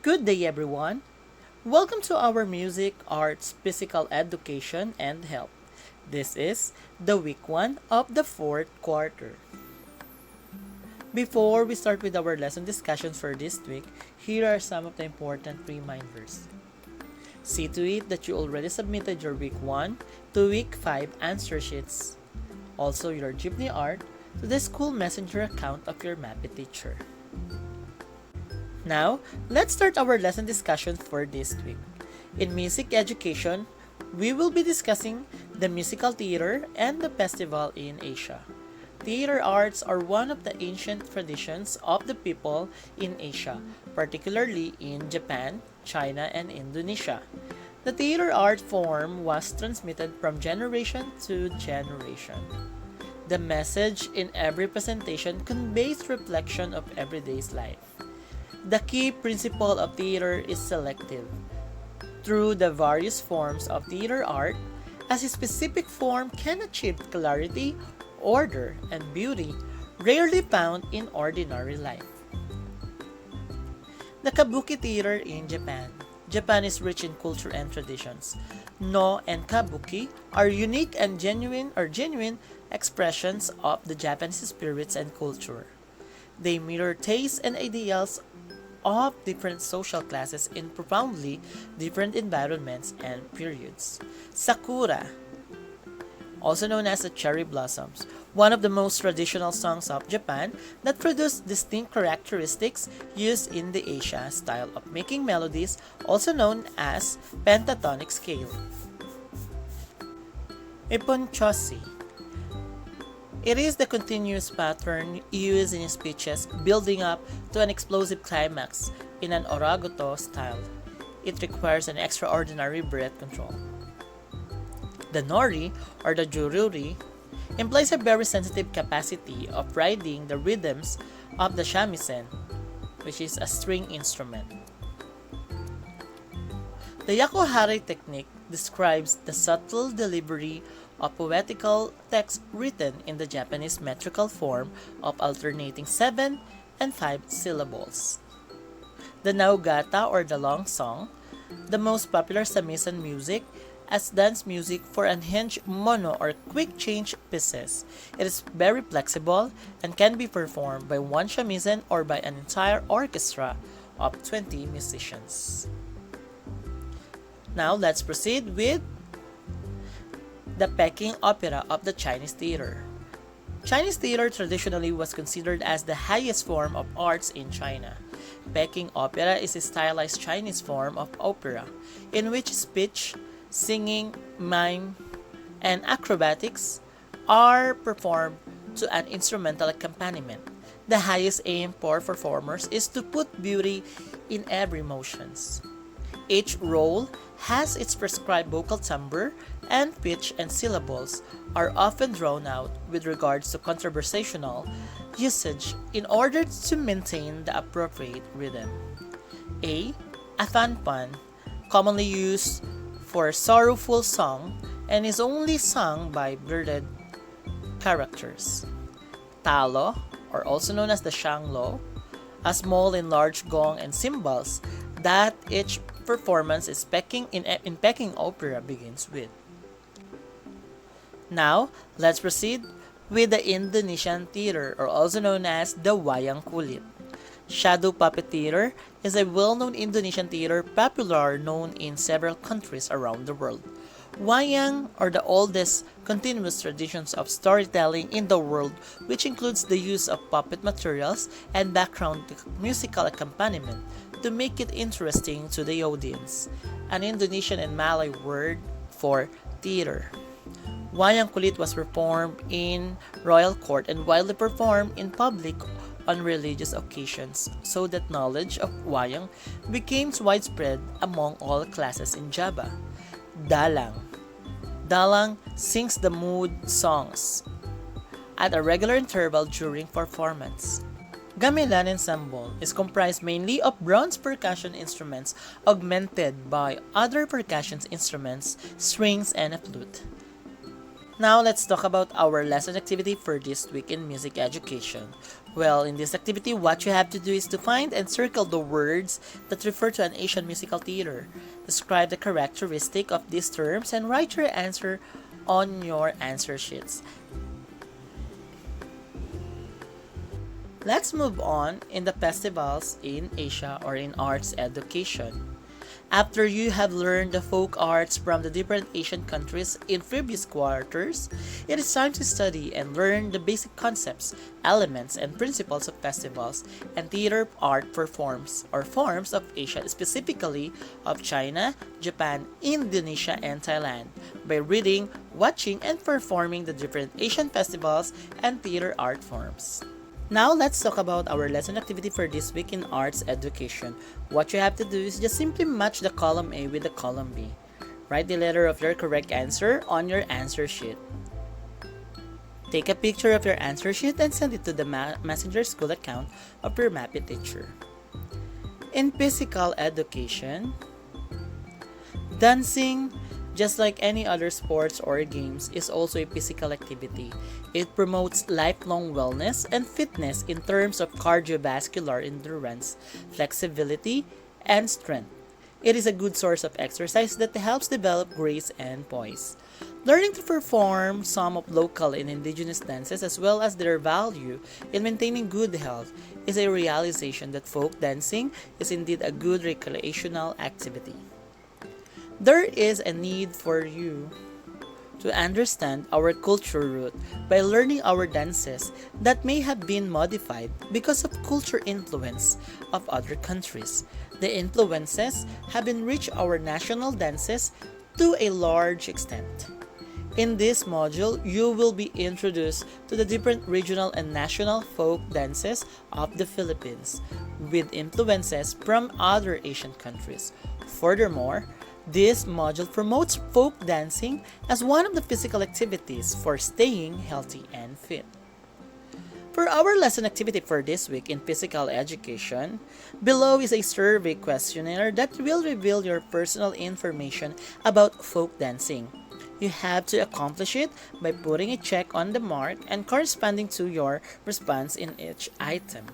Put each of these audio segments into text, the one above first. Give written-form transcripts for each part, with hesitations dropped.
Good day, everyone. Welcome to our music, arts, physical education, and health. This is the week one of the fourth quarter. Before we start with our lesson discussions for this week, here are some of the important reminders. See to it that you already submitted your week 1 to week 5 answer sheets. Also, your Jeepney art to the school messenger account of your MAPE teacher. Now, let's start our lesson discussion for this week. In music education, we will be discussing the musical theater and the festival in Asia. Theater arts are one of the ancient traditions of the people in Asia, particularly in Japan, China, and Indonesia. The theater art form was transmitted from generation to generation. The message in every presentation conveys reflection of everyday's life. The key principle of theater is selective. Through the various forms of theater art, as a specific form can achieve clarity, order, and beauty rarely found in ordinary life. The Kabuki Theater in Japan. Japan is rich in culture and traditions. No and Kabuki are unique and genuine expressions of the Japanese spirits and culture. They mirror tastes and ideals of different social classes in profoundly different environments and periods. Sakura, also known as the cherry blossoms, one of the most traditional songs of Japan that produce distinct characteristics used in the Asia style of making melodies, also known as pentatonic scale. Iponchosi. It is the continuous pattern used in speeches building up to an explosive climax in an oragoto style. It requires an extraordinary breath control. The nori, or the jururi, implies a very sensitive capacity of riding the rhythms of the shamisen, which is a string instrument. The yakuhari technique describes the subtle delivery of poetical text written in the Japanese metrical form of alternating 7 and 5 syllables. The naogata, or the long song, the most popular samisen music as dance music for unhinged mono or quick change pieces. It is very flexible and can be performed by one shamisen or by an entire orchestra of 20 musicians. Now let's proceed with the Peking opera of the Chinese theater. Chinese theater traditionally was considered as the highest form of arts in China. Peking opera is a stylized Chinese form of opera in which speech, singing, mime, and acrobatics are performed to an instrumental accompaniment. The highest aim for performers is to put beauty in every motions. Each role has its prescribed vocal timbre, and pitch and syllables are often drawn out with regards to conversational usage in order to maintain the appropriate rhythm. A fanpan, commonly used for sorrowful song and is only sung by bearded characters. Talo, or also known as the shanglo, a small and large gong and cymbals that each performance is in Peking opera begins with. Now, let's proceed with the Indonesian theater, or also known as the Wayang Kulit. Shadow puppet theater is a well-known Indonesian theater popular known in several countries around the world. Wayang are the oldest continuous traditions of storytelling in the world, which includes the use of puppet materials and background musical accompaniment to make it interesting to the audience. An Indonesian and Malay word for theater. Wayang Kulit was performed in royal court and widely performed in public on religious occasions so that knowledge of wayang became widespread among all classes in Java. Dalang. Dalang sings the mood songs at a regular interval during performance. Gamelan ensemble is comprised mainly of bronze percussion instruments augmented by other percussion instruments, strings, and a flute. Now let's talk about our lesson activity for this week in music education. Well, in this activity, what you have to do is to find and circle the words that refer to an Asian musical theater. Describe the characteristic of these terms and write your answer on your answer sheets. Let's move on in the festivals in Asia or in arts education. After you have learned the folk arts from the different Asian countries in previous quarters, it is time to study and learn the basic concepts, elements, and principles of festivals and theater art forms or forms of Asia, specifically of China, Japan, Indonesia, and Thailand, by reading, watching, and performing the different Asian festivals and theater art forms. Now let's talk about our lesson activity for this week in arts education. What you have to do is just simply match the column A with the column B. Write the letter of your correct answer on your answer sheet. Take a picture of your answer sheet and send it to the Messenger School account of your MAPI teacher. In physical education, dancing, just like any other sports or games, is also a physical activity. It promotes lifelong wellness and fitness in terms of cardiovascular endurance, flexibility, and strength. It is a good source of exercise that helps develop grace and poise. Learning to perform some of local and indigenous dances as well as their value in maintaining good health is a realization that folk dancing is indeed a good recreational activity. There is a need for you to understand our culture root by learning our dances that may have been modified because of culture influence of other countries. The influences have enriched our national dances to a large extent. In this module, you will be introduced to the different regional and national folk dances of the Philippines with influences from other Asian countries. Furthermore, this module promotes folk dancing as one of the physical activities for staying healthy and fit. For our lesson activity for this week in physical education, below is a survey questionnaire that will reveal your personal information about folk dancing. You have to accomplish it by putting a check on the mark and corresponding to your response in each item.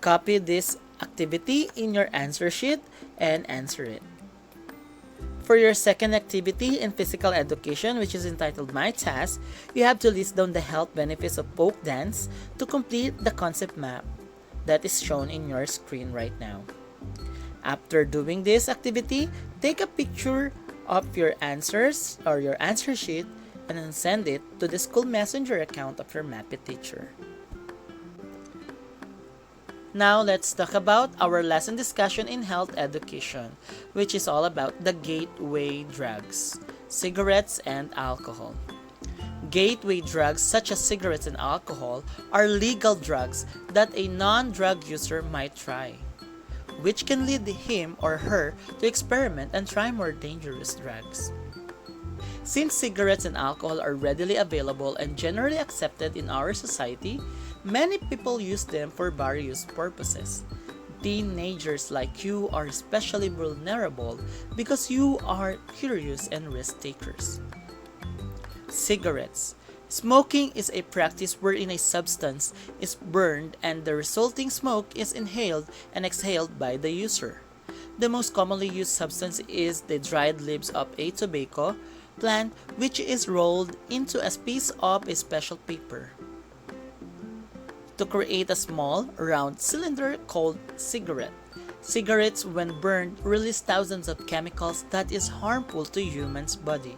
Copy this activity in your answer sheet and answer it. For your second activity in physical education, which is entitled My Task, you have to list down the health benefits of folk dance to complete the concept map that is shown in your screen right now. After doing this activity, take a picture of your answers or your answer sheet and then send it to the school messenger account of your MAPI teacher. Now let's talk about our lesson discussion in health education, which is all about the gateway drugs, cigarettes and alcohol. Gateway drugs such as cigarettes and alcohol are legal drugs that a non-drug user might try, which can lead him or her to experiment and try more dangerous drugs. Since cigarettes and alcohol are readily available and generally accepted in our society, many people use them for various purposes. Teenagers like you are especially vulnerable because you are curious and risk takers. Cigarettes. Smoking is a practice wherein a substance is burned and the resulting smoke is inhaled and exhaled by the user. The most commonly used substance is the dried leaves of a tobacco plant, which is rolled into a piece of a special paper to create a small, round cylinder called cigarette. Cigarettes, when burned, release thousands of chemicals that is harmful to humans' body.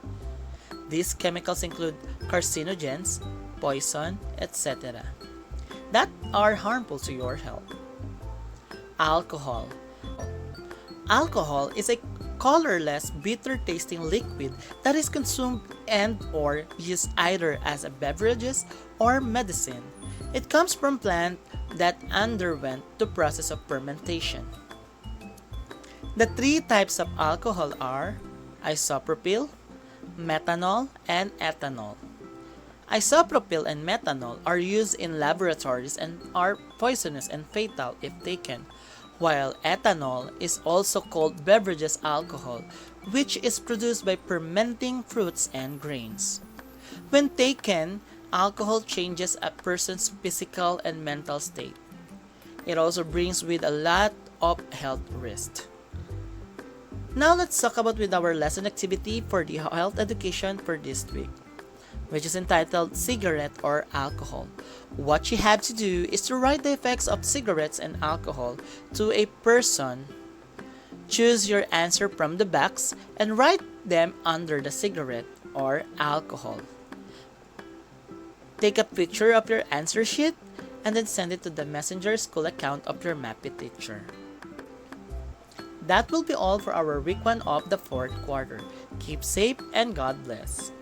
These chemicals include carcinogens, poison, etc. that are harmful to your health. Alcohol. Alcohol is a colorless, bitter-tasting liquid that is consumed and or used either as a beverages or medicine. It comes from plant that underwent the process of fermentation. The three types of alcohol are isopropyl, methanol, and ethanol. Isopropyl and methanol are used in laboratories and are poisonous and fatal if taken, while ethanol is also called beverages alcohol, which is produced by fermenting fruits and grains. When taken, alcohol changes a person's physical and mental state. It also brings with a lot of health risks. Now let's talk about with our lesson activity for the health education for this week, which is entitled Cigarette or Alcohol. What you have to do is to write the effects of cigarettes and alcohol to a person. Choose your answer from the box and write them under the cigarette or alcohol. Take a picture of your answer sheet and then send it to the messenger school account of your MAPI teacher. That will be all for our week 1 of the 4th quarter. Keep safe and God bless.